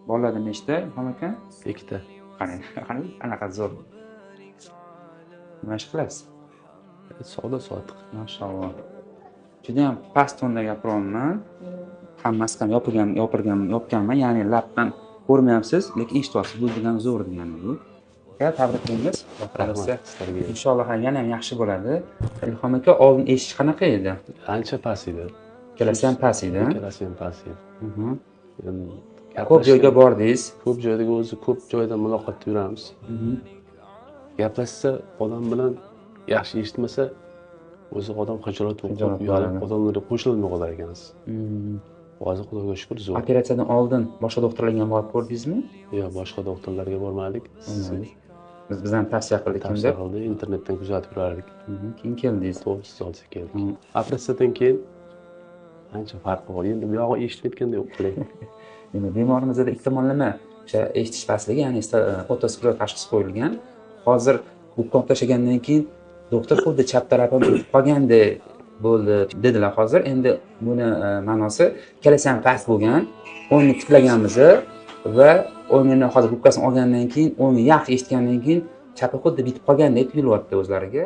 Bolalarda nechta Ilhom aka? 2ta. Qani anaqa zo'r. Nima ish qilasiz? Savdo sotiq. Mashalloh. Juda ham past tonda gapiryapman. Hammasi ham yopganman, ya'ni labdan ko'rmayapsiz, lekin eshityapsiz. Bu degan zo'r degani bu. Tabriklaymiz. Sizlarga. Inshaalloh yana ham yaxshi bo'ladi. Ilhom aka, oldin eshitish qanaqa edi? Ancha past edi. Ikkalasi ham past edi. Ikkalasi ham past edi. Ko'p joyga bordingiz. Ko'p joyda muloqotda yuramiz. Gaplashsa odam bilan yaxshi eshitmasa o'zi odam xijolat bo'lib, odamlarga qo'shilolmay qolar ekansiz. Hozir Xudoga shukr zo'r. Operatsiyadan oldin boshqa doktorlarga ham borib ko'rdingizmi? Yo'q, boshqa doktorlarga bormadik. Bizdan tavsiya qildik qildi, internetdan kuzatib yurardik. Keyin keldingiz. To'g'ri, siz olsa keldik. Operatsiyadan keyin ancha farqi bor. Endi bu yog'i eshitmayotganda yo'q qilay. Endi bemorimizda ikki tomonlama o'sha eshitish pastligi, ya'ni otoskleroz tashxisi qo'yilgan. Hozir bu komp tashagandan keyin doktor xuddi chap tarafim o'tib qolgandek bo'ldi dedilar hozir. Endi buni ma'nosi ikkalasi ham past bo'lgan. O'ngni tiklaganmiz va o'ngini hozir gubkasini olgandan keyin, o'ngni yaxshi eshitgandan keyin chapi xuddi bitib qolgandek tuyulyapti o'zlariga.